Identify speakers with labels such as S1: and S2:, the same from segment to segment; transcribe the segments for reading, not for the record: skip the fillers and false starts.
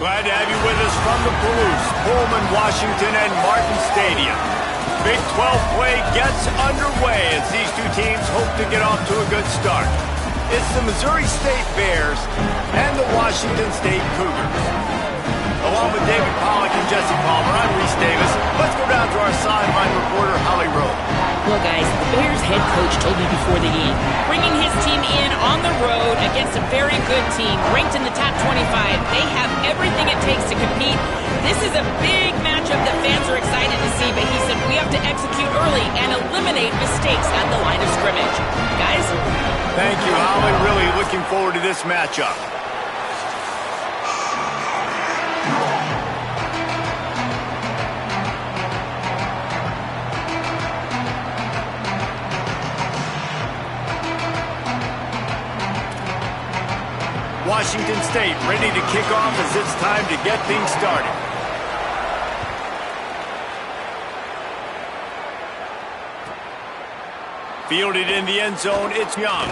S1: Glad to have you with us from the Palouse, Pullman, Washington, and Martin Stadium. Big 12 play gets underway as these two teams hope to get off to a good start. It's the Missouri State Bears and the Washington State Cougars. Along with David Pollack and Jesse Palmer, I'm Reese Davis. Let's go down to our sideline reporter, Holly Rowe.
S2: Well, guys, the Bears head coach told me before the game, bringing his team in on the road against a very good team, ranked in the top 25. They have everything it takes to compete. This is a big matchup that fans are excited to see, but he said we have to execute early and eliminate mistakes at the line of scrimmage. Guys?
S1: Thank you, Holly. Really looking forward to this matchup. Washington State ready to kick off as it's time to get things started. Fielded in the end zone, it's Young.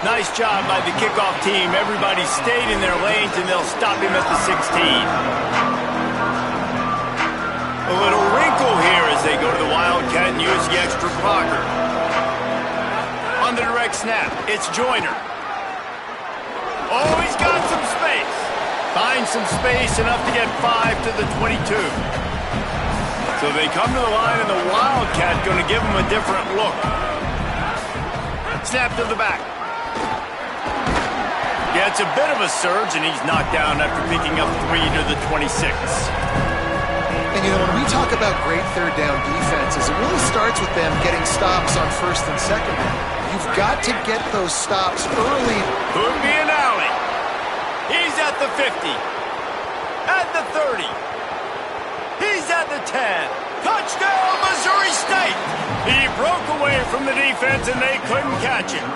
S1: Nice job by the kickoff team. Everybody stayed in their lanes, and they'll stop him at the 16. A little wrinkle here as they go to the Wildcat and use the extra blocker. On the direct snap, it's Joyner. Oh, he's got some space. Finds some space, enough to get 5 to the 22. So they come to the line, and the Wildcat going to give him a different look. Snap to the back. Gets a bit of a surge, and he's knocked down after picking up 3 to the 26.
S3: And, you know, when we talk about great third down defenses, it really starts with them getting stops on first and second down. You've got to get those stops early.
S1: Could be an alley. He's at the 50. At the 30. He's at the 10. Touchdown, Missouri State! He broke away from the defense, and they couldn't catch him.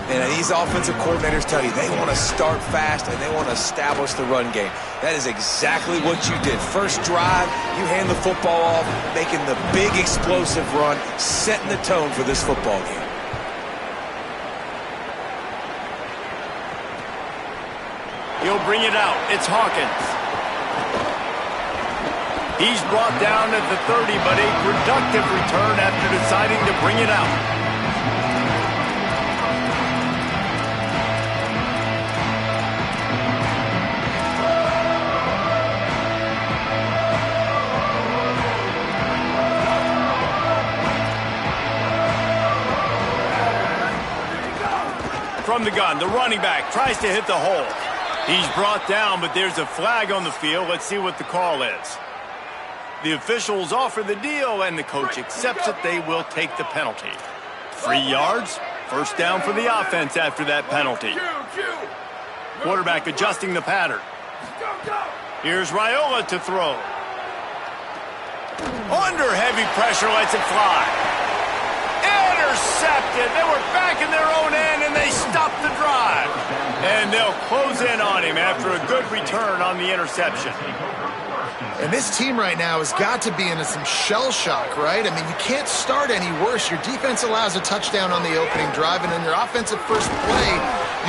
S4: And these offensive coordinators tell you they want to start fast and they want to establish the run game. That is exactly what you did. First drive, you hand the football off, making the big explosive run, setting the tone for this football game.
S1: He'll bring it out. It's Hawkins. He's brought down at the 30, but a productive return after deciding to bring it out. From the gun, the running back tries to hit the hole. He's brought down, but there's a flag on the field. Let's see what the call is. The officials offer the deal, and the coach accepts it. They will take the penalty. 3 yards, first down for the offense after that penalty. Quarterback adjusting the pattern. Here's Raiola to throw. Under heavy pressure, lets it fly. Intercepted. They were back in their own end, and they stopped the drive. And they'll close in on him after a good return on the interception.
S3: And this team right now has got to be into some shell shock, right? I mean, you can't start any worse. Your defense allows a touchdown on the opening drive, and in your offensive first play,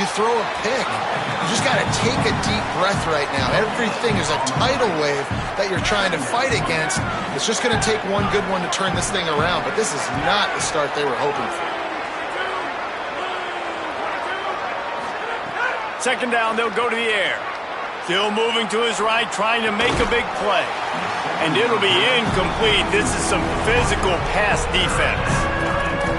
S3: you throw a pick. You just got to take a deep breath right now. Everything is a tidal wave that you're trying to fight against. It's just going to take one good one to turn this thing around, but this is not the start they were hoping for.
S1: Second down, they'll go to the air. Still moving to his right, trying to make a big play. And it'll be incomplete. This is some physical pass defense.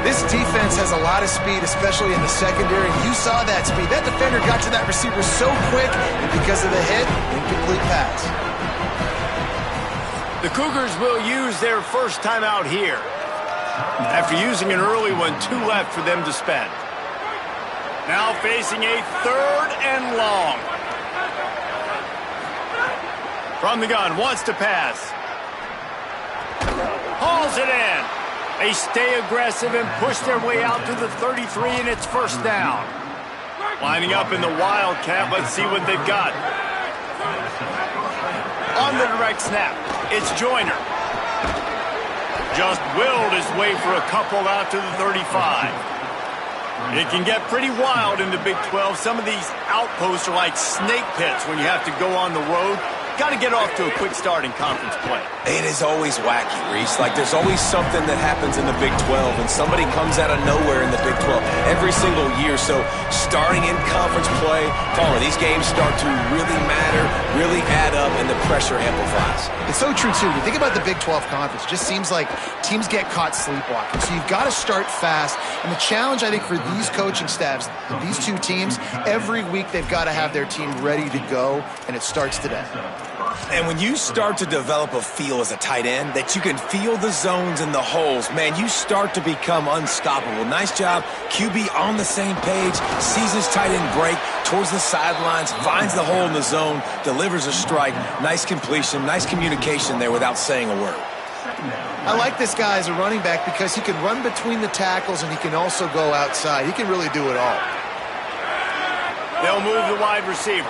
S3: This defense has a lot of speed, especially in the secondary. You saw that speed. That defender got to that receiver so quick, and because of the hit, incomplete pass.
S1: The Cougars will use their first timeout here. After using an early one, 2 left for them to spend. Now facing a 3rd and long. From the gun, wants to pass. Hauls it in. They stay aggressive and push their way out to the 33, and it's first down. Lining up in the Wildcat, let's see what they've got. On the direct snap, it's Joyner. Just willed his way for a couple out to the 35. It can get pretty wild in the Big 12. Some of these outposts are like snake pits when you have to go on the road. Got to get off to a quick start in conference play.
S4: It is always wacky, Reese. Like, there's always something that happens in the Big 12, and somebody comes out of nowhere in the Big 12 every single year. So starting in conference play, these games start to really matter, really add up, and the pressure amplifies.
S3: It's so true, too. You think about the Big 12 conference, it just seems like teams get caught sleepwalking. So you've got to start fast. And the challenge, I think, for these coaching staffs, these two teams, every week they've got to have their team ready to go, and it starts today.
S4: And when you start to develop a feel as a tight end that you can feel the zones and the holes, man, you start to become unstoppable. Nice job. QB on the same page, sees his tight end break towards the sidelines, finds the hole in the zone, delivers a strike. Nice completion, nice communication there without saying a word.
S3: I like this guy as a running back because he can run between the tackles and he can also go outside. He can really do it all.
S1: They'll move the wide receiver.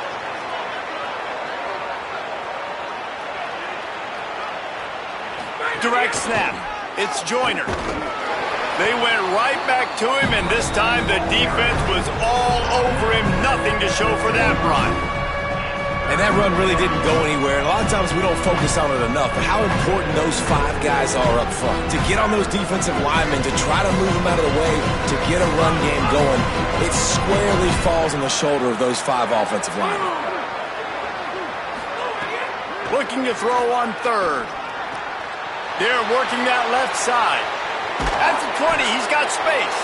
S1: Direct snap. It's Joyner. They went right back to him, and this time the defense was all over him. Nothing to show for that run.
S4: And that run really didn't go anywhere. And a lot of times we don't focus on it enough, but how important those 5 guys are up front. To get on those defensive linemen, to try to move them out of the way, to get a run game going, it squarely falls on the shoulder of those 5 offensive linemen.
S1: Looking to throw on third. They're working that left side. At the 20, he's got space.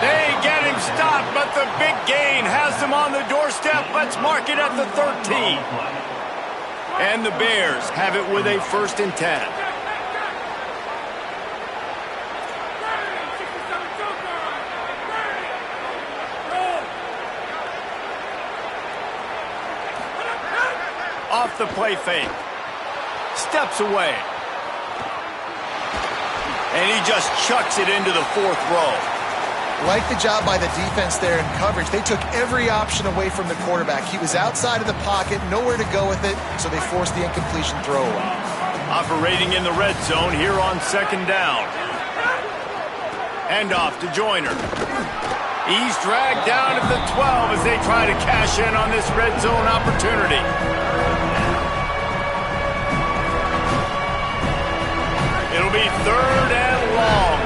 S1: They get him stopped, but the big gain has them on the doorstep. Let's mark it at the 13. And the Bears have it with a 1st and 10. Off the play fake. Steps away. And he just chucks it into the 4th row.
S3: Like the job by the defense there in coverage. They took every option away from the quarterback. He was outside of the pocket, nowhere to go with it, so they forced the incompletion throw away.
S1: Operating in the red zone here on 2nd down. Hand off to Joyner. He's dragged down at the 12 as they try to cash in on this red zone opportunity. It'll be 3rd and long.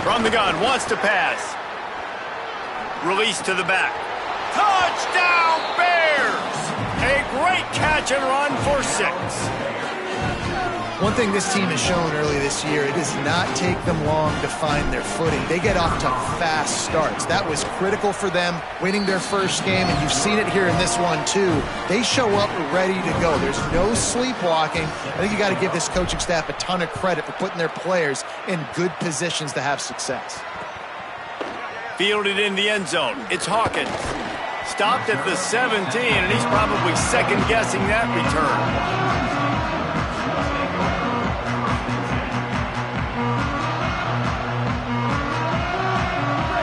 S1: From the gun, wants to pass. Release to the back. Touchdown, Bears! A great catch and run for 6.
S3: One thing this team has shown early this year, it does not take them long to find their footing. They get off to fast starts. That was critical for them, winning their first game, and you've seen it here in this one too. They show up ready to go. There's no sleepwalking. I think you got to give this coaching staff a ton of credit for putting their players in good positions to have success.
S1: Fielded in the end zone. It's Hawkins. Stopped at the 17, and he's probably second-guessing that return.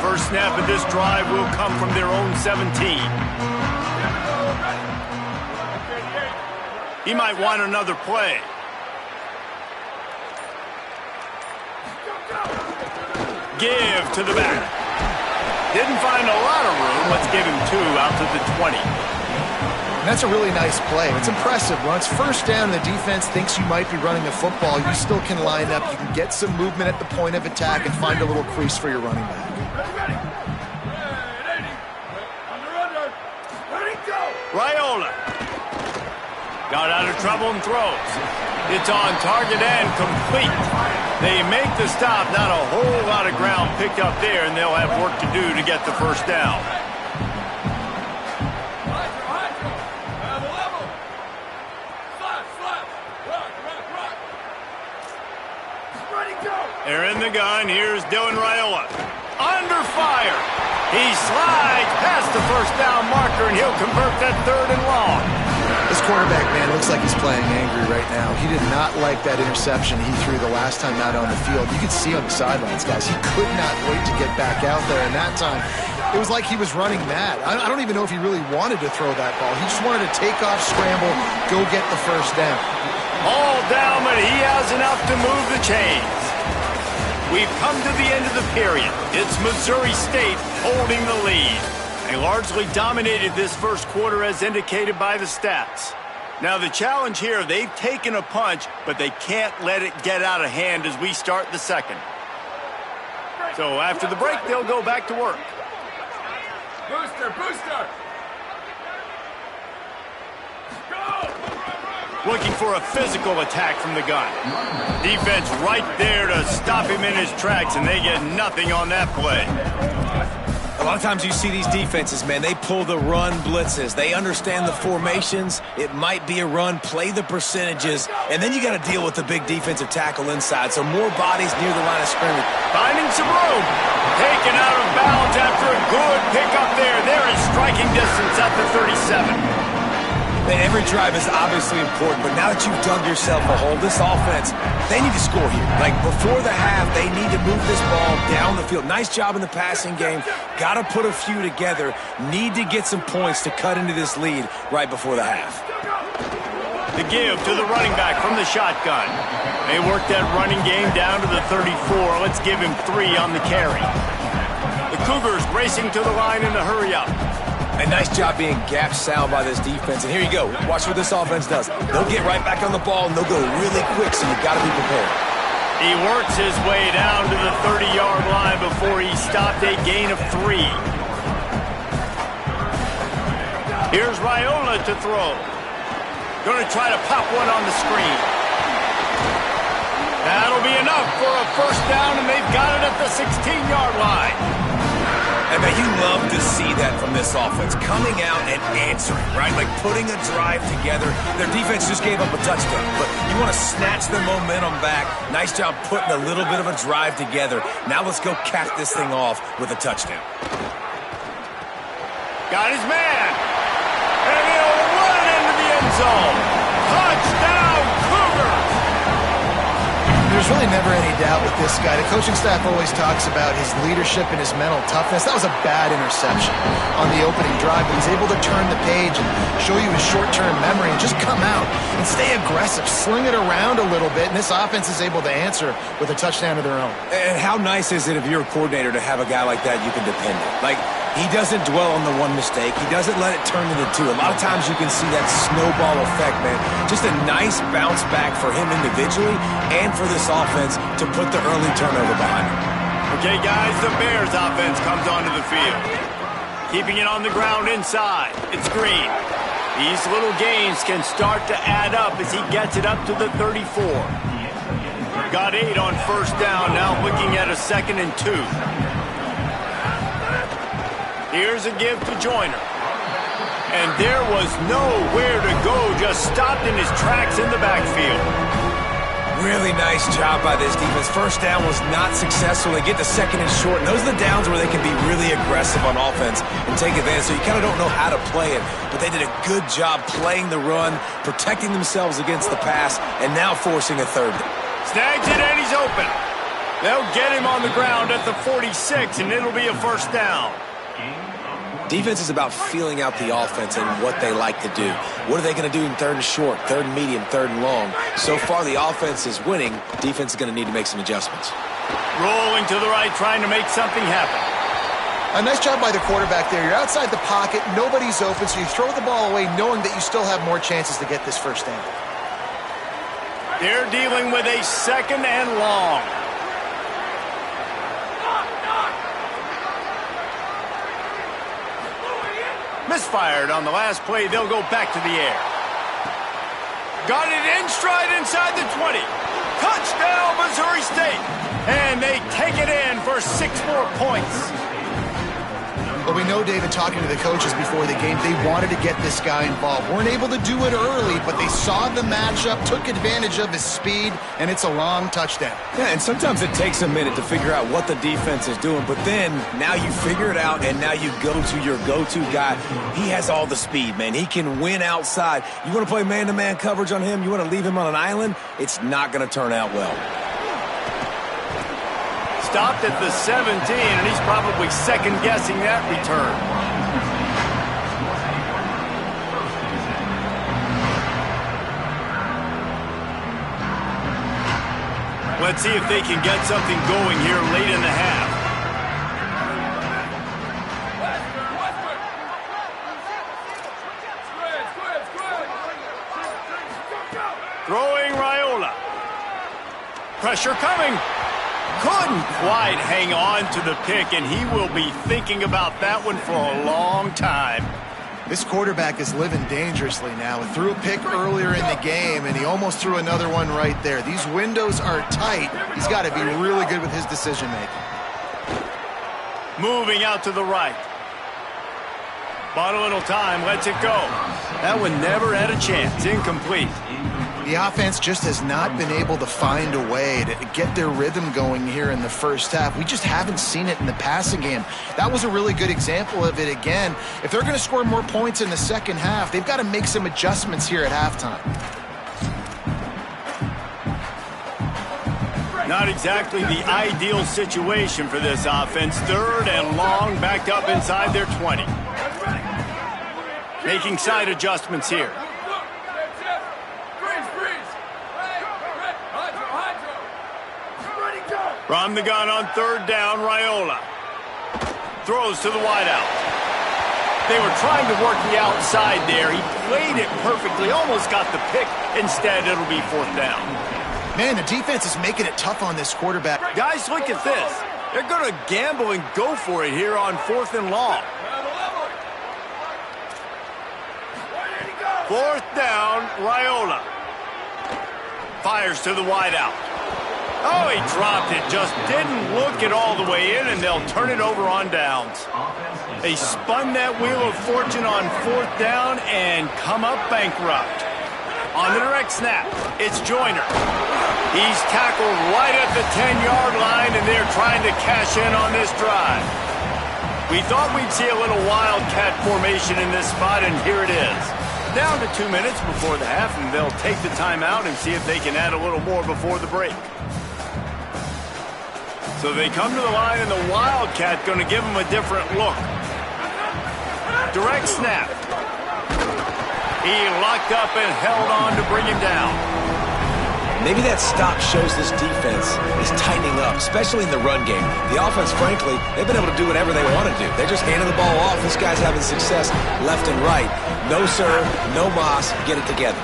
S1: First snap of this drive will come from their own 17. He might want another play. Give to the back. Didn't find a lot of room. Let's give him 2 out to the 20.
S3: And that's a really nice play. It's impressive. Once first down, the defense thinks you might be running the football. You still can line up. You can get some movement at the point of attack and find a little crease for your running back.
S1: Raiola. Got out of trouble and throws. It's on target and complete. They make the stop. Not a whole lot of ground picked up there, and they'll have work to do to get the first down. They're in the gun. Here's Dylan Raiola. Under fire. He slides past the first down marker, and he'll convert that 3rd and long.
S3: This quarterback, man, looks like he's playing angry right now. He did not like that interception he threw the last time out on the field. You could see on the sidelines, guys. He could not wait to get back out there, and that time it was like he was running mad. I don't even know if he really wanted to throw that ball. He just wanted to take off, scramble, go get the first down.
S1: All down, but he has enough to move the chains. We've come to the end of the period. It's Missouri State holding the lead. They largely dominated this first quarter as indicated by the stats. Now the challenge here, they've taken a punch, but they can't let it get out of hand as we start the second. So after the break, they'll go back to work.
S5: Booster, booster!
S1: Looking for a physical attack from the gun. Defense right there to stop him in his tracks, and they get nothing on that play.
S4: A lot of times you see these defenses, man, they pull the run blitzes. They understand the formations. It might be a run, play the percentages, and then you got to deal with the big defensive tackle inside. So more bodies near the line of scrimmage.
S1: Finding some room. Taken out of bounds after a good pickup there. They're in striking distance at the 37.
S4: Man, every drive is obviously important, but now that you've dug yourself a hole, this offense, they need to score here. Like, before the half, they need to move this ball down the field. Nice job in the passing game. Got to put a few together. Need to get some points to cut into this lead right before the half.
S1: The give to the running back from the shotgun. They work that running game down to the 34. Let's give him 3 on the carry. The Cougars racing to the line in a hurry up.
S4: A nice job being gap sound by this defense. And here you go. Watch what this offense does. They'll get right back on the ball, and they'll go really quick, so you've got to be prepared.
S1: He works his way down to the 30-yard line before he stopped a gain of 3. Here's Raiola to throw. Going to try to pop one on the screen. That'll be enough for a first down, and they've got it at the 16-yard line.
S4: And man, you love to see that from this offense, coming out and answering, right? Like putting a drive together. Their defense just gave up a touchdown, but you want to snatch the momentum back. Nice job putting a little bit of a drive together. Now let's go cap this thing off with a touchdown.
S1: Got his man. And he'll run it into the end zone. Touchdown, Cougars!
S3: There's really never any doubt with this guy. The coaching staff always talks about his leadership and his mental toughness. That was a bad interception on the opening drive, but he's able to turn the page and show you his short-term memory and just come out and stay aggressive, sling it around a little bit, and this offense is able to answer with a touchdown of their own.
S4: And how nice is it if you're a coordinator to have a guy like that you can depend on? Like, he doesn't dwell on the one mistake. He doesn't let it turn into 2. A lot of times you can see that snowball effect, man. Just a nice bounce back for him individually and for this offense to put the early turnover behind him.
S1: Okay, guys, the Bears offense comes onto the field. Keeping it on the ground inside. It's Green. These little gains can start to add up as he gets it up to the 34. Got 8 on first down, now looking at a 2nd and 2. Here's a give to Joyner. And there was nowhere to go, just stopped in his tracks in the backfield.
S4: Really nice job by this defense. First down was not successful. They get the 2nd and short, and those are the downs where they can be really aggressive on offense and take advantage. So you kind of don't know how to play it, but they did a good job playing the run, protecting themselves against the pass, and now forcing a 3rd.
S1: Snags it, and he's open. They'll get him on the ground at the 46, and it'll be a first down.
S4: Defense is about feeling out the offense and what they like to do. What are they going to do in 3rd and short, 3rd and medium, 3rd and long? So far, the offense is winning. Defense is going to need to make some adjustments.
S1: Rolling to the right, trying to make something happen.
S3: A nice job by the quarterback there. You're outside the pocket, nobody's open, so you throw the ball away knowing that you still have more chances to get this first down.
S1: They're dealing with a 2nd and long. Misfired on the last play. They'll go back to the air. Got it in stride inside the 20. Touchdown, Missouri State. And they take it in for 6 more points.
S3: But we know, David, talking to the coaches before the game, they wanted to get this guy involved. Weren't able to do it early, but they saw the matchup, took advantage of his speed, and it's a long touchdown.
S4: Yeah, and sometimes it takes a minute to figure out what the defense is doing, but then now you figure it out, and now you go to your go-to guy. He has all the speed, man. He can win outside. You want to play man-to-man coverage on him? You want to leave him on an island? It's not going to turn out well.
S1: Stopped at the 17, and he's probably second-guessing that return. Let's see if they can get something going here late in the half. Throwing Raiola. Pressure coming. Couldn't quite hang on to the pick, and he will be thinking about that one for a long time.
S3: This quarterback is living dangerously now. He threw a pick earlier in the game, and he almost threw another one right there. These windows are tight. He's got to be really good with his decision-making.
S1: Moving out to the right. Bought a little time, lets it go. That one never had a chance. Incomplete.
S3: The offense just has not been able to find a way to get their rhythm going here in the first half. We just haven't seen it in the passing game. That was a really good example of it again. If they're going to score more points in the second half, they've got to make some adjustments here at halftime.
S1: Not exactly the ideal situation for this offense. 3rd and long, backed up inside their 20. Making side adjustments here. From the gun on 3rd down, Raiola. Throws to the wideout. They were trying to work the outside there. He played it perfectly, almost got the pick. Instead, it'll be 4th down.
S3: Man, the defense is making it tough on this quarterback.
S1: Guys, look at this. They're going to gamble and go for it here on 4th and long. 4th down, Raiola. Fires to the wideout. Oh, he dropped it. Just didn't look it all the way in, and they'll turn it over on downs. They spun that wheel of fortune on 4th down and come up bankrupt. On the direct snap, it's Joyner. He's tackled right at the 10-yard line, and they're trying to cash in on this drive. We thought we'd see a little wildcat formation in this spot, and here it is. Down to 2 minutes before the half, and they'll take the timeout and see if they can add a little more before the break. So they come to the line, and the Wildcat going to give them a different look. Direct snap. He locked up and held on to bring him down.
S4: Maybe that stop shows this defense is tightening up, especially in the run game. The offense, frankly, they've been able to do whatever they want to do. They're just handing the ball off. This guy's having success left and right. No serve, no moss, get it together.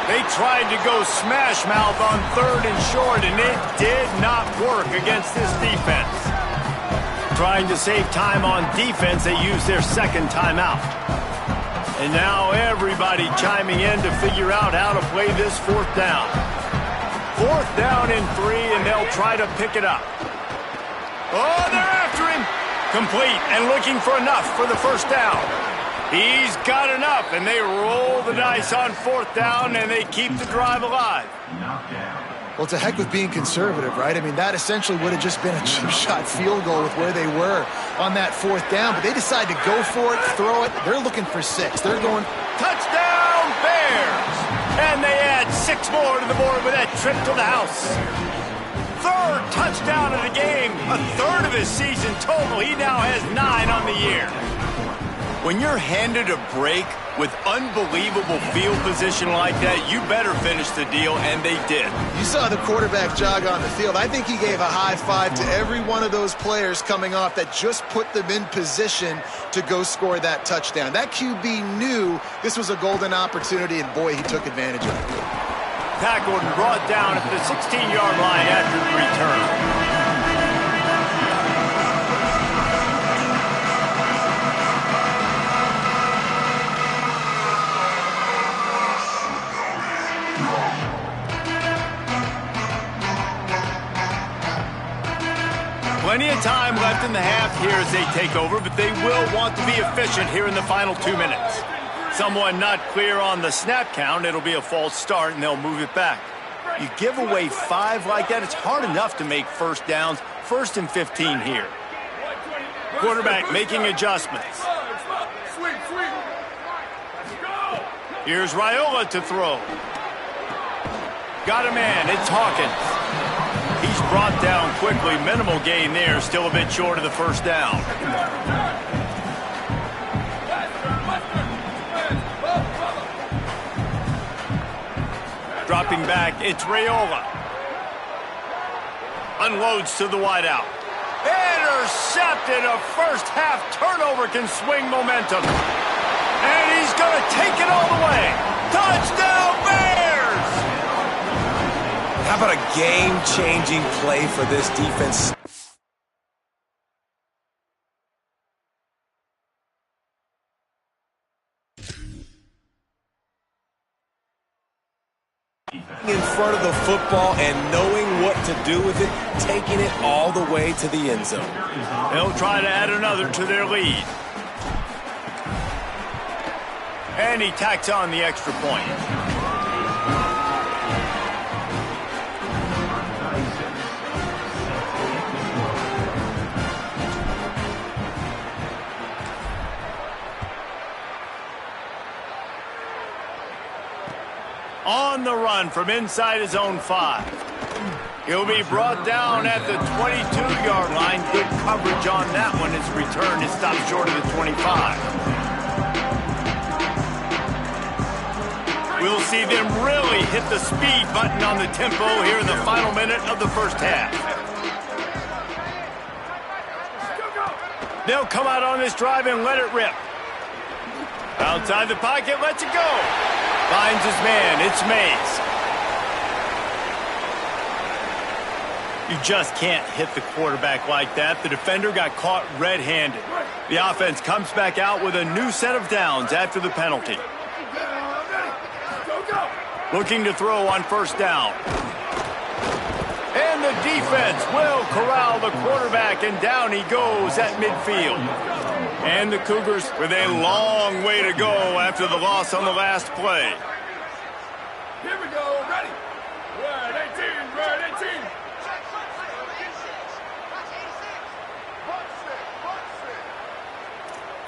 S1: They tried to go smash mouth on 3rd and short, and it did not work against this defense. Trying to save time on defense, they used their 2nd timeout. And now everybody chiming in to figure out how to play this 4th down. 4th down and 3, and they'll try to pick it up. Oh, they're after him. Complete and looking for enough for the 1st down. He's got enough, and they roll the dice on 4th down, and they keep the drive alive.
S3: Well, to heck with being conservative, right? I mean, that essentially would have just been a chip shot field goal with where they were on that 4th down, but they decide to go for it, throw it. They're looking for 6. They're going,
S1: touchdown, Bears! And they add 6 more to the board with that trip to the house. 3rd touchdown of the game, a 3rd of his season total. He now has 9 on the year. When you're handed a break with unbelievable field position like that, you better finish the deal, and they did.
S3: You saw the quarterback jog on the field. I think he gave a high five to every one of those players coming off that just put them in position to go score that touchdown. That QB knew this was a golden opportunity, and boy, he took advantage of it.
S1: Tackled and brought down at the 16-yard line after the return. Plenty of time left in the half here as they take over, but they will want to be efficient here in the final 2 minutes. Someone not clear on the snap count, it'll be a false start, and they'll move it back. You give away 5 like that, it's hard enough to make 1st downs. 1st and 15 here. Quarterback making adjustments. Here's Raiola to throw. Got a man, it's Hawkins. He's brought down quickly. Minimal gain there. Still a bit short of the 1st down. Dropping back, it's Raiola. unloads to the wideout. Intercepted. A first-half turnover can swing momentum. And he's going to take it all the way. Touchdown, Bears!
S4: How about a game-changing play for this defense? In front of the football and knowing what to do with it, taking it all the way to the end zone.
S1: They'll try to add another to their lead. And he tacks on the extra point. On the run from inside his own 5. He'll be brought down at the 22-yard line. Good coverage on that one. His return is stopped short of the 25. We'll see them really hit the speed button on the tempo here in the final minute of the first half. They'll come out on this drive and let it rip. Outside the pocket, lets it go. Finds his man. It's Mays. You just can't hit the quarterback like that. The defender got caught red-handed. The offense comes back out with a new set of downs after the penalty. Looking to throw on first down. And the defense will corral the quarterback, and down he goes at midfield. And the Cougars with a long way to go after the loss on the last play.
S5: Here we go, ready. Red 18, red 18.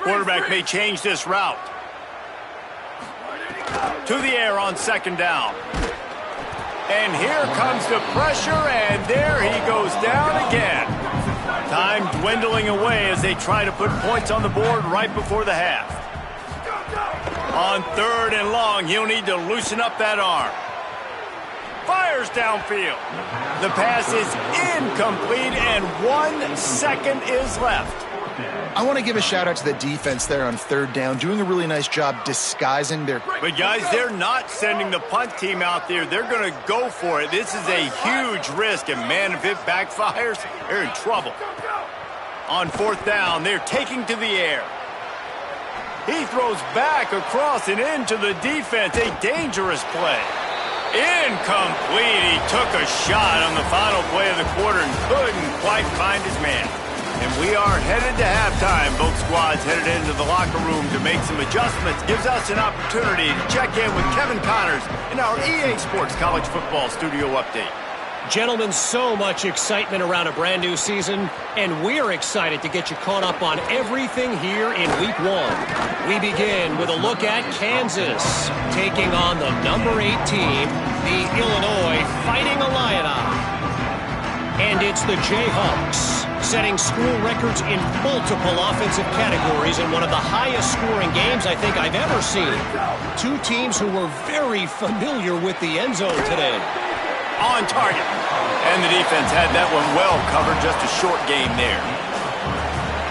S1: Quarterback may change this route. To the air on second down. And here comes the pressure, and there he goes down again. Time dwindling away as they try to put points on the board right before the half. On third and long, he'll need to loosen up that arm. Fires downfield. The pass is incomplete, and 1 second is left.
S3: I want to give a shout-out to the defense there on third down, doing a really nice job disguising their...
S1: But, guys, they're not sending the punt team out there. They're going to go for it. This is a huge risk, and, man, if it backfires, they're in trouble. On fourth down, they're taking to the air. He throws back across and into the defense. A dangerous play. Incomplete. He took a shot on the final play of the quarter and couldn't quite find his man. And we are headed to halftime. Both squads headed into the locker room to make some adjustments. Gives us an opportunity to check in with Kevin Connors in our EA Sports College Football Studio Update.
S6: Gentlemen, so much excitement around a brand new season, and we're excited to get you caught up on everything here in Week 1. We begin with a look at Kansas, taking on the number 8 team, the Illinois Fighting Illini. And it's the Jayhawks, setting school records in multiple offensive categories in one of the highest scoring games I think I've ever seen. Two teams who were very familiar with the end zone today.
S1: On target. And the defense had that one well covered. Just a short game there.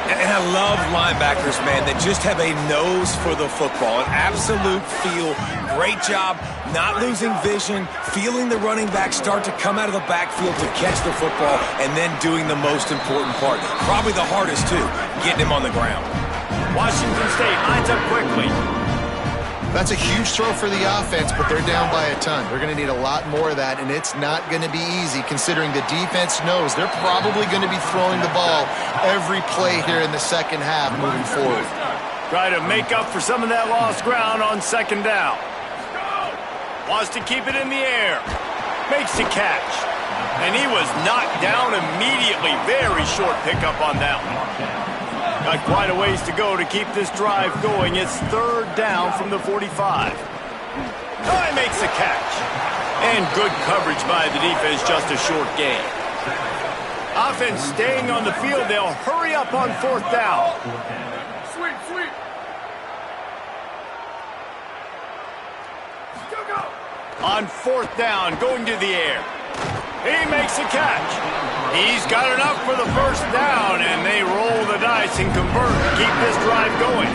S4: And I love linebackers, man, that just have a nose for the football, an absolute feel. Great job not losing vision, feeling the running back start to come out of the backfield to catch the football, and then doing the most important part. Probably the hardest, too, getting him on the ground.
S1: Washington State lines up quickly.
S3: That's a huge throw for the offense, but they're down by a ton. They're going to need a lot more of that, and it's not going to be easy considering the defense knows they're probably going to be throwing the ball every play here in the second half moving forward.
S1: Try to make up for some of that lost ground on second down. Wants to keep it in the air. Makes the catch. And he was knocked down immediately. Very short pickup on that one. Got quite a ways to go to keep this drive going. It's third down from the 45. He makes the catch. And good coverage by the defense, just a short gain. Offense staying on the field. They'll hurry up on fourth down.
S5: Sweep, sweep. Go, go.
S1: On fourth down, going to the air. He makes the catch. He's got enough for the first down, and they roll the dice and convert to keep this drive going.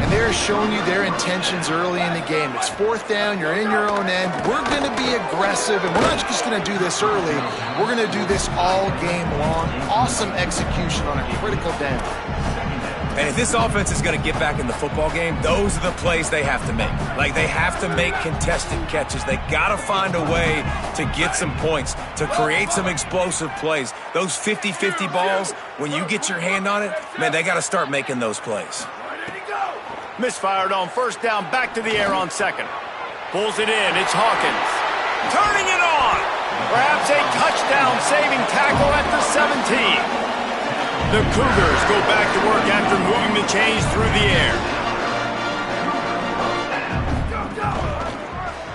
S3: And they're showing you their intentions early in the game. It's fourth down, you're in your own end. We're going to be aggressive, and we're not just going to do this early. We're going to do this all game long. Awesome execution on a critical down.
S4: And if this offense is going to get back in the football game, those are the plays they have to make. Like, they have to make contested catches. They got to find a way to get some points, to create some explosive plays. Those 50-50 balls, when you get your hand on it, man, they got to start making those plays.
S1: Misfired on first down, back to the air on second. Pulls it in, it's Hawkins. Turning it on! Perhaps a touchdown-saving tackle at the 17. The Cougars go back to work after moving the chains through the air.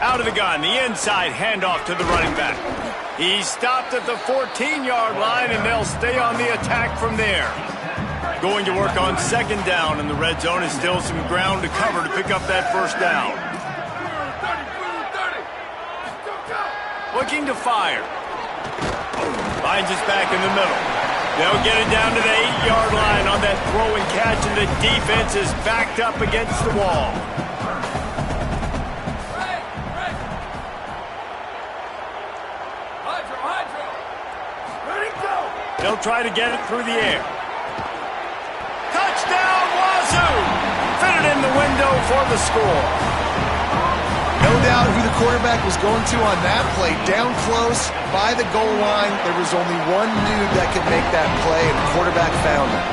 S1: Out of the gun, the inside handoff to the running back. He's stopped at the 14-yard line, and they'll stay on the attack from there. Going to work on second down, and the red zone is still some ground to cover to pick up that first down. Looking to fire. Finds us back in the middle. They'll get it down to the 8-yard line on that throw and catch, and the defense is backed up against the wall. They'll try to get it through the air. Touchdown, Wazoo! Fitted in the window for the score.
S3: No doubt who the quarterback was going to on that play. Down close, by the goal line, there was only one dude that could make that play, and the quarterback found it.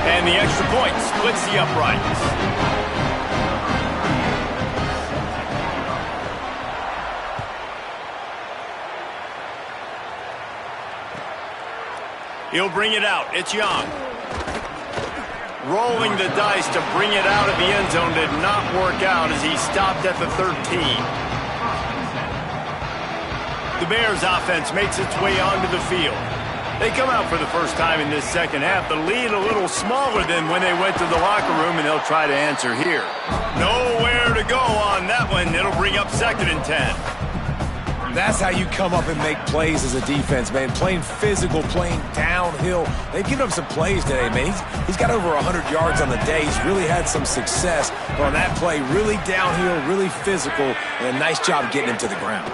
S1: And the extra point splits the uprights. He'll bring it out. It's Young. Rolling the dice to bring it out of the end zone did not work out as he stopped at the 13. The Bears offense makes its way onto the field. They come out for the first time in this second half. The lead a little smaller than when they went to the locker room, and they'll try to answer here. Nowhere to go on that one. It'll bring up second and 10.
S4: That's how you come up and make plays as a defense, man. Playing physical, playing downhill. They've given him some plays today, man. He's got over 100 yards on the day. He's really had some success. But on that play, really downhill, really physical, and a nice job getting him to the ground.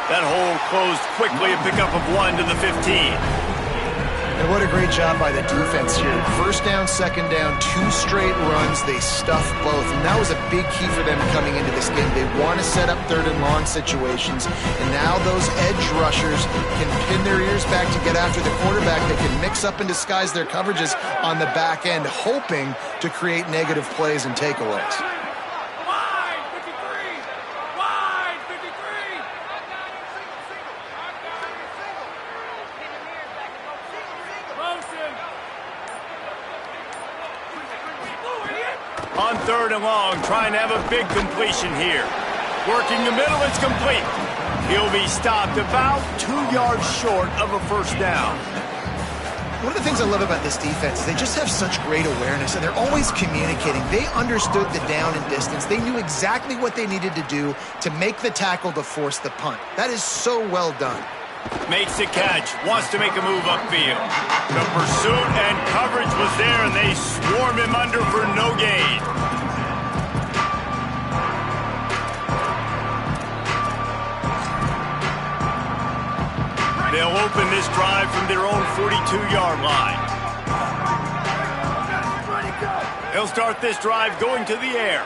S1: That hole closed quickly, a pickup of 1 to the 15.
S3: And what a great job by the defense here. First down, second down, 2 straight runs. They stuffed both. And that was a big key for them coming into this game. They want to set up third and long situations. And now those edge rushers can pin their ears back to get after the quarterback. They can mix up and disguise their coverages on the back end, hoping to create negative plays and takeaways.
S1: On third and long, trying to have a big completion here. Working the middle, it's complete. He'll be stopped about 2 yards short of a first down.
S3: One of the things I love about this defense is they just have such great awareness, and they're always communicating. They understood the down and distance. They knew exactly what they needed to do to make the tackle to force the punt. That is so well done.
S1: Makes the catch, wants to make a move upfield. The pursuit and coverage was there, and they swarm him under for no gain. They'll open this drive from their own 42-yard line. He'll start this drive going to the air.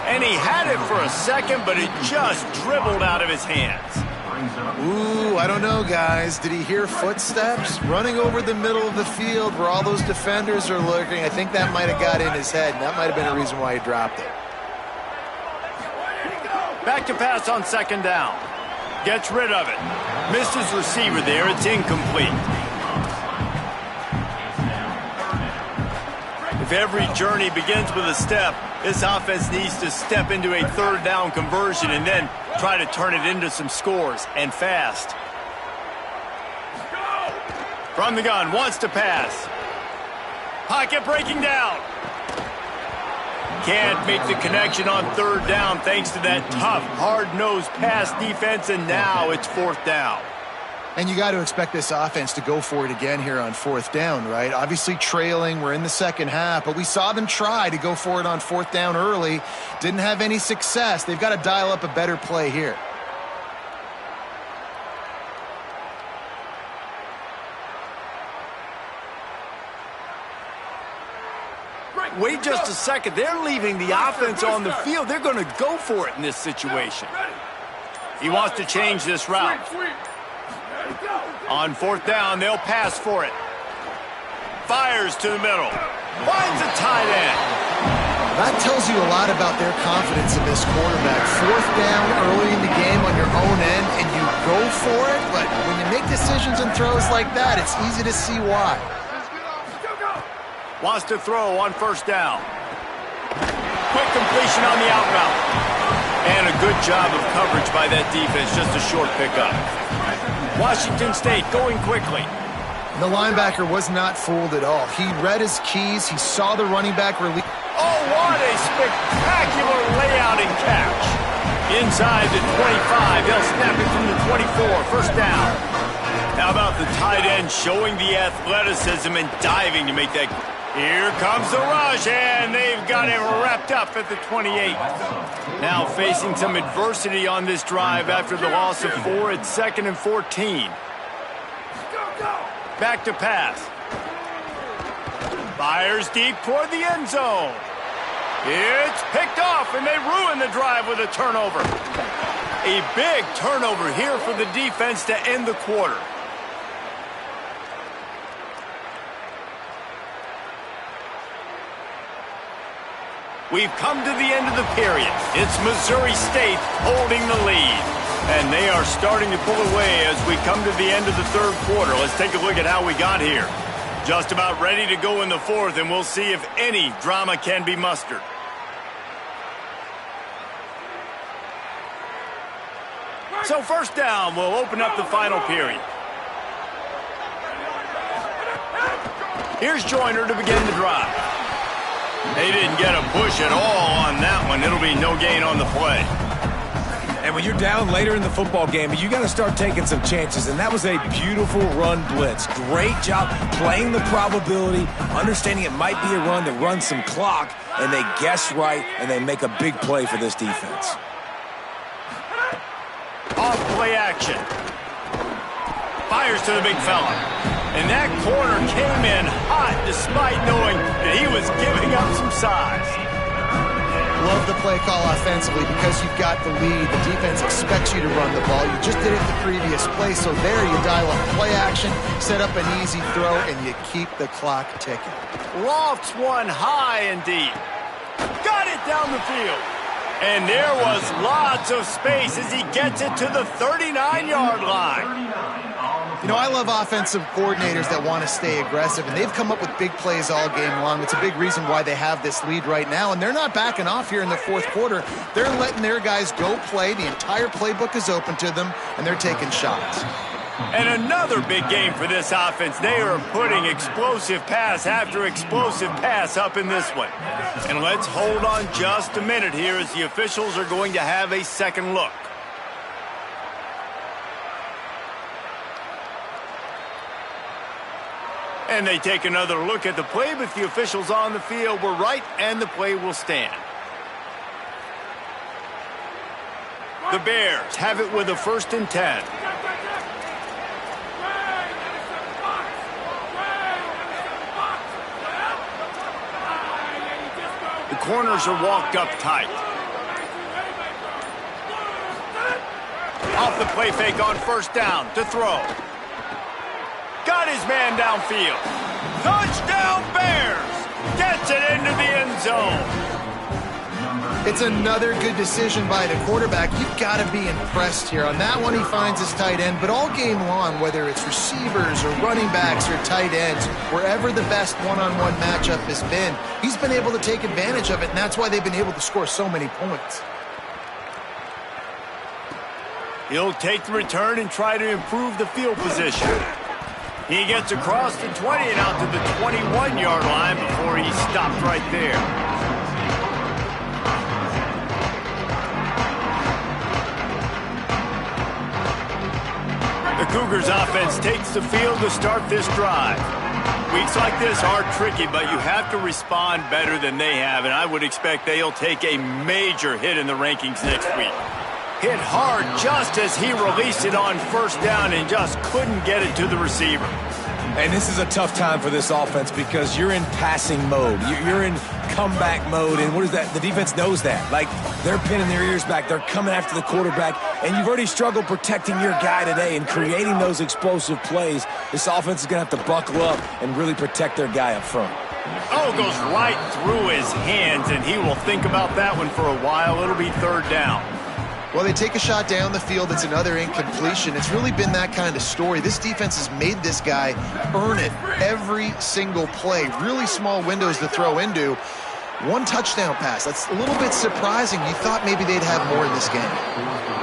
S1: And he had it for a second, but it just dribbled out of his hands.
S3: Ooh, I don't know, guys. Did he hear footsteps running over the middle of the field where all those defenders are lurking? I think that might have got in his head, and that might have been a reason why he dropped it.
S1: Back to pass on second down. Gets rid of it. Missed his receiver there. It's incomplete. If every journey begins with a step, this offense needs to step into a third down conversion and then try to turn it into some scores, and fast. From the gun, wants to pass. Pocket breaking down. can't make the connection on third down thanks to that tough, hard-nosed pass defense, and now it's fourth down.
S3: And you got to expect this offense to go for it again here on fourth down, right? Obviously trailing, we're in the second half, but we saw them try to go for it on fourth down early. Didn't have any success. They've got to dial up a better play here.
S1: Wait just a second. They're leaving the offense on the field. They're going to go for it in this situation. He wants to change this route. On fourth down, they'll pass for it. Fires to the middle. Finds a tight end.
S3: That tells you a lot about their confidence in this quarterback. Fourth down early in the game on your own end, and you go for it, but when you make decisions and throws like that, it's easy to see why.
S1: Wants to throw on first down. Quick completion on the out route. And a good job of coverage by that defense. Just a short pickup. Washington State going quickly.
S3: The linebacker was not fooled at all. He read his keys. He saw the running back release.
S1: Oh, what a spectacular layout and catch. Inside the 25. They'll snap it from the 24. First down. How about the tight end showing the athleticism and diving to make that. Here comes the rush, and they've got it wrapped up at the 28. Now facing some adversity on this drive after the loss of 4. It's 2nd and 14. Back to pass. Fires deep toward the end zone. It's picked off, and they ruin the drive with a turnover. A big turnover here for the defense to end the quarter. We've come to the end of the period. It's Missouri State holding the lead. And they are starting to pull away as we come to the end of the third quarter. Let's take a look at how we got here. Just about ready to go in the fourth, and we'll see if any drama can be mustered. So first down, we'll open up the final period. Here's Joyner to begin the drive. They didn't get a push at all on that one. It'll be no gain on the play.
S4: And when you're down later in the football game, you got to start taking some chances, and that was a beautiful run blitz. Great job playing the probability, understanding it might be a run that runs some clock, and they guess right, and they make a big play for this defense.
S1: Off play action. Fires to the big fella. And that corner came in hot despite knowing that he was giving up some size.
S3: Love the play call offensively because you've got the lead. The defense expects you to run the ball. You just did it the previous play, so there you dial up play action, set up an easy throw, and you keep the clock ticking.
S1: Lofts one high and deep. Got it down the field. And there was lots of space as he gets it to the 39-yard line.
S3: You know, I love offensive coordinators that want to stay aggressive, and they've come up with big plays all game long. It's a big reason why they have this lead right now, and they're not backing off here in the fourth quarter. They're letting their guys go play. The entire playbook is open to them, and they're taking shots.
S1: And another big game for this offense. They are putting explosive pass after explosive pass up in this one. And let's hold on just a minute here as the officials are going to have a second look. And they take another look at the play, but the officials on the field were right, and the play will stand. The Bears have it with a 1st and 10. The corners are walked up tight. Off the play fake on first down to throw. Got his man downfield. Touchdown Bears! Gets it into the end zone.
S3: It's another good decision by the quarterback. You've got to be impressed here. On that one, he finds his tight end, but all game long, whether it's receivers or running backs or tight ends, wherever the best one-on-one matchup has been, he's been able to take advantage of it, and that's why they've been able to score so many points.
S1: He'll take the return and try to improve the field position. He gets across the 20 and out to the 21-yard line before he stopped right there. Cougars offense takes the field to start this drive. Weeks like this are tricky, but you have to respond better than they have, and I would expect they'll take a major hit in the rankings next week. Hit hard just as he released it on first down and just couldn't get it to the receiver.
S4: And this is a tough time for this offense because you're in passing mode. You're in comeback mode, and what is that? The defense knows that. Like, they're pinning their ears back. They're coming after the quarterback, and you've already struggled protecting your guy today and creating those explosive plays. This offense is going to have to buckle up and really protect their guy up front.
S1: Oh, goes right through his hands, and he will think about that one for a while. It'll be third down.
S3: Well, they take a shot down the field. It's another incompletion. It's really been that kind of story. This defense has made this guy earn it every single play. Really small windows to throw into. One touchdown pass. That's a little bit surprising. You thought maybe they'd have more in this game.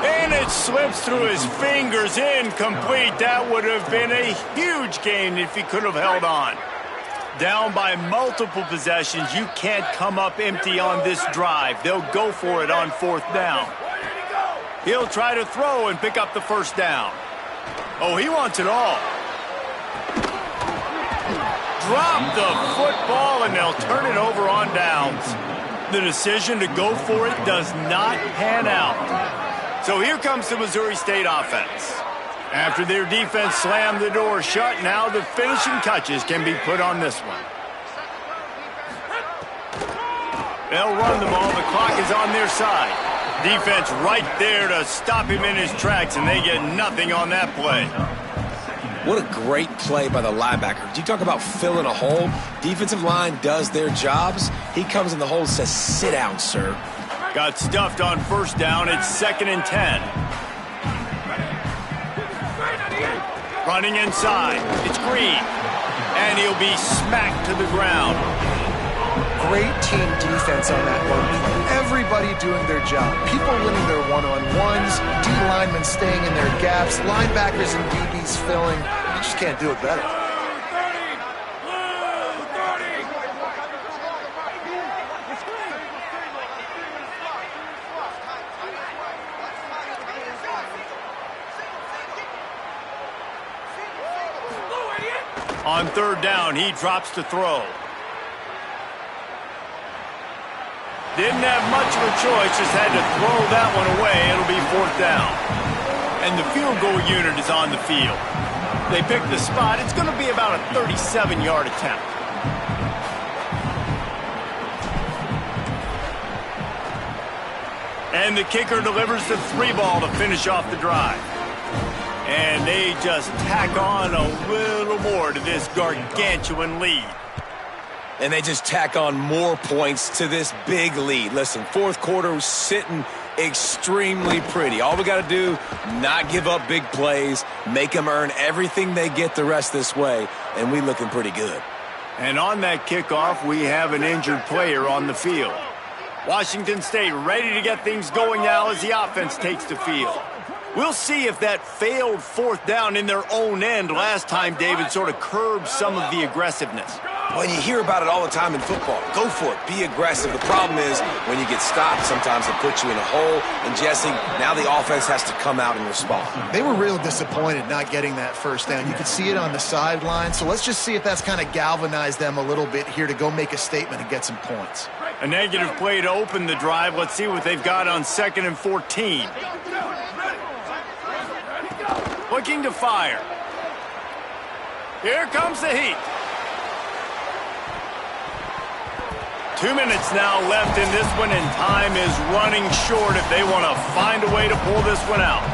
S1: And it slips through his fingers, incomplete. That would have been a huge gain if he could have held on. Down by multiple possessions, you can't come up empty on this drive. They'll go for it on fourth down. He'll try to throw and pick up the first down. Oh, he wants it all. Drop the football, and they'll turn it over on downs. The decision to go for it does not pan out. So here comes the Missouri State offense. After their defense slammed the door shut, now the finishing touches can be put on this one. They'll run the ball. The clock is on their side. Defense right there to stop him in his tracks, and they get nothing on that play.
S4: What a great play by the linebacker. You talk about filling a hole. Defensive line does their jobs. He comes in the hole and says, sit down, sir.
S1: Got stuffed on first down. It's 2nd and 10. Running inside. It's Green. And he'll be smacked to the ground.
S3: Great team defense on that one. Everybody doing their job. People winning their one-on-ones, D linemen staying in their gaps, linebackers and DBs filling. You just can't do it better.
S1: On third down, he drops to throw. Didn't have much of a choice, just had to throw that one away. It'll be fourth down. And the field goal unit is on the field. They pick the spot. It's going to be about a 37-yard attempt. And the kicker delivers the 3-ball to finish off the drive. And they just tack on a little more to this gargantuan lead.
S4: And they just tack on more points to this big lead. Listen, fourth quarter was sitting extremely pretty. All we got to do, not give up big plays, make them earn everything they get the rest this way, and we looking pretty good.
S1: And on that kickoff, we have an injured player on the field. Washington State ready to get things going now as the offense takes the field. We'll see if that failed fourth down in their own end last time, David, sort of curbed some of the aggressiveness.
S4: Well, you hear about it all the time in football. Go for it. Be aggressive. The problem is when you get stopped, sometimes it puts you in a hole. And, Jesse, now the offense has to come out and respond.
S3: They were real disappointed not getting that first down. You could see it on the sideline. So let's just see if that's kind of galvanized them a little bit here to go make a statement and get some points.
S1: A negative play to open the drive. Let's see what they've got on 2nd and 14. Looking to fire. Here comes the heat. 2 minutes now left in this one, and time is running short if they want to find a way to pull this one out.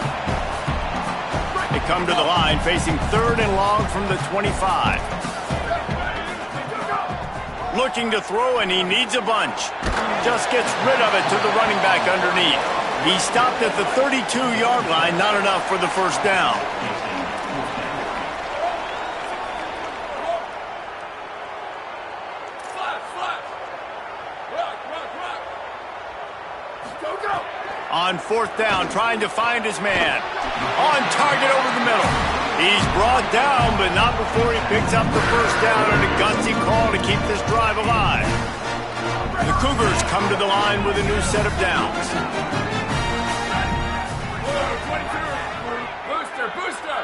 S1: They come to the line facing 3rd and long from the 25. Looking to throw, and he needs a bunch. Just gets rid of it to the running back underneath. He stopped at the 32-yard line, not enough for the first down. On fourth down, trying to find his man. On target over the middle. He's brought down, but not before he picks up the first down and a gutsy call to keep this drive alive. The Cougars come to the line with a new set of downs.
S5: Booster, booster.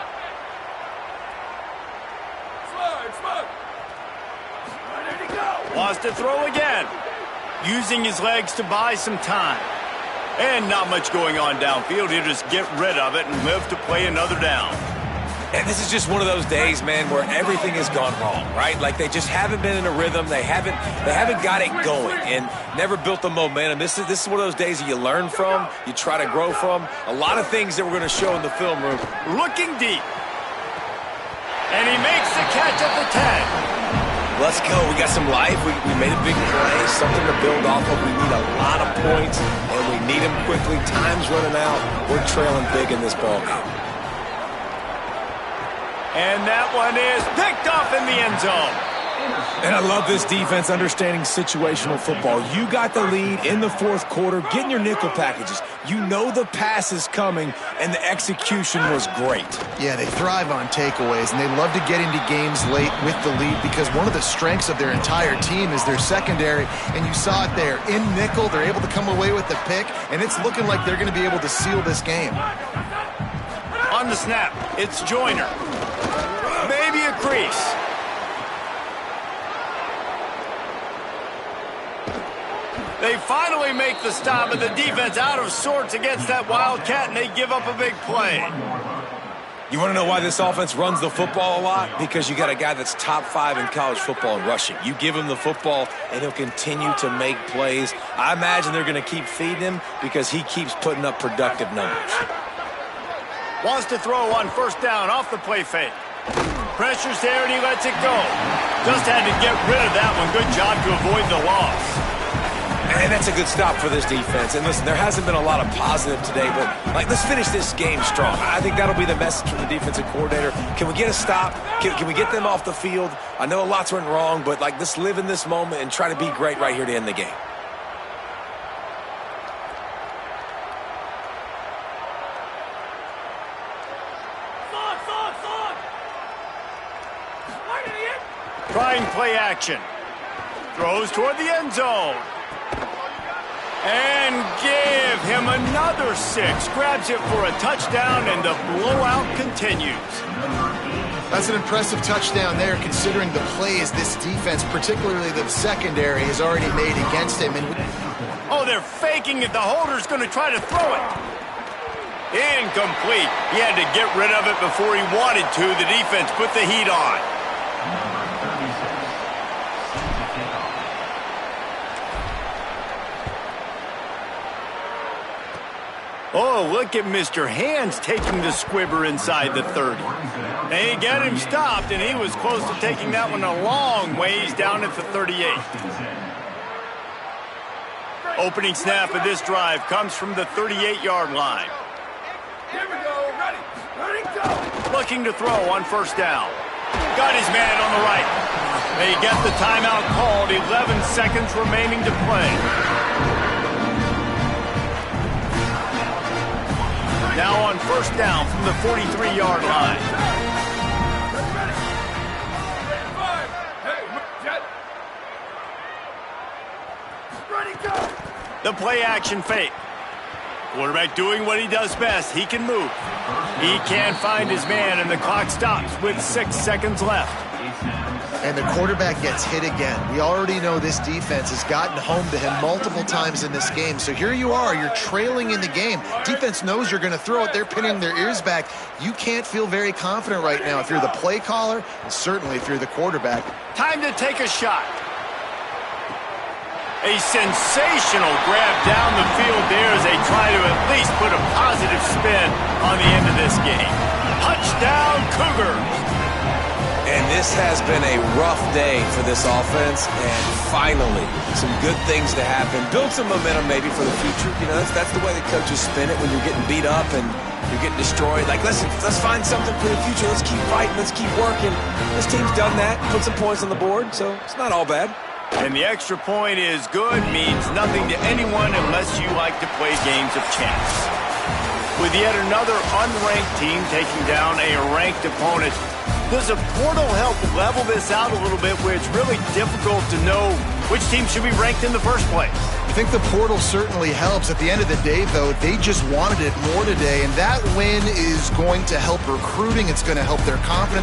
S1: Wants to throw again. Using his legs to buy some time. And not much going on downfield. He'll just get rid of it and live to play another down.
S4: And this is just one of those days, man, where everything has gone wrong, right? Like they just haven't been in a rhythm. They haven't got it going and never built the momentum. This is one of those days that you learn from, you try to grow from. A lot of things that we're going to show in the film room.
S1: Looking deep. And he makes the catch at the 10.
S4: Let's go. We got some life. We made a big play, something to build off of. We need a lot of points, and we need them quickly. Time's running out. We're trailing big in this ball game.
S1: And that one is picked off in the end zone.
S7: And I love this defense understanding situational football. You got the lead in the fourth quarter, getting your nickel packages. You know the pass is coming, and the execution was great.
S3: Yeah, they thrive on takeaways, and they love to get into games late with the lead because one of the strengths of their entire team is their secondary, and you saw it there. In nickel, they're able to come away with the pick, and it's looking like they're going to be able to seal this game.
S1: On the snap, it's Joyner. Maybe a crease. They finally make the stop, but the defense out of sorts against that Wildcat, and they give up a big play.
S4: You want to know why this offense runs the football a lot? Because you got a guy that's top 5 in college football in rushing. You give him the football, and he'll continue to make plays. I imagine they're going to keep feeding him because he keeps putting up productive numbers.
S1: Wants to throw on first down off the play fake. Pressure's there, and he lets it go. Just had to get rid of that one. Good job to avoid the loss.
S4: And that's a good stop for this defense. And listen, there hasn't been a lot of positive today, but let's finish this game strong. I think that'll be the message from the defensive coordinator. Can we get a stop? Can we get them off the field? I know lots went wrong, but let's live in this moment and try to be great right here to end the game.
S1: Trying play action. Throws toward the end zone. And give him another 6. Grabs it for a touchdown, and the blowout continues.
S3: That's an impressive touchdown there, considering the plays this defense, particularly the secondary, has already made against him.
S1: Oh, they're faking it. The holder's going to try to throw it. Incomplete. He had to get rid of it before he wanted to. The defense put the heat on. Oh, look at Mr. Hands taking the squibber inside the 30. They get him stopped, and he was close to taking that one a long ways down at the 38. Opening snap of this drive comes from the 38-yard line.
S5: Here we go. Ready. Ready, go.
S1: Looking to throw on first down. Got his man on the right. They get the timeout called. 11 seconds remaining to play. Now on first down from the 43-yard line. The play action fake. Quarterback doing what he does best. He can move. He can't find his man, and the clock stops with 6 seconds left.
S3: And the quarterback gets hit again. We already know this defense has gotten home to him multiple times in this game. So here you are, you're trailing in the game. Defense knows you're going to throw it. They're pinning their ears back. You can't feel very confident right now if you're the play caller, and certainly if you're the quarterback.
S1: Time to take a shot. A sensational grab down the field there as they try to at least put a positive spin on the end of this game. Touchdown, Cougars!
S4: And this has been a rough day for this offense, and finally, some good things to happen. Build some momentum maybe for the future. You know, that's the way the coaches spin it when you're getting beat up and you're getting destroyed. Like, listen, let's find something for the future. Let's keep fighting. Let's keep working. This team's done that, put some points on the board, so it's not all bad.
S1: And the extra point is good, means nothing to anyone unless you like to play games of chance. With yet another unranked team taking down a ranked opponent, does a portal help level this out a little bit where it's really difficult to know which team should be ranked in the first place?
S3: I think the portal certainly helps. At the end of the day, though, they just wanted it more today, and that win is going to help recruiting. It's going to help their confidence.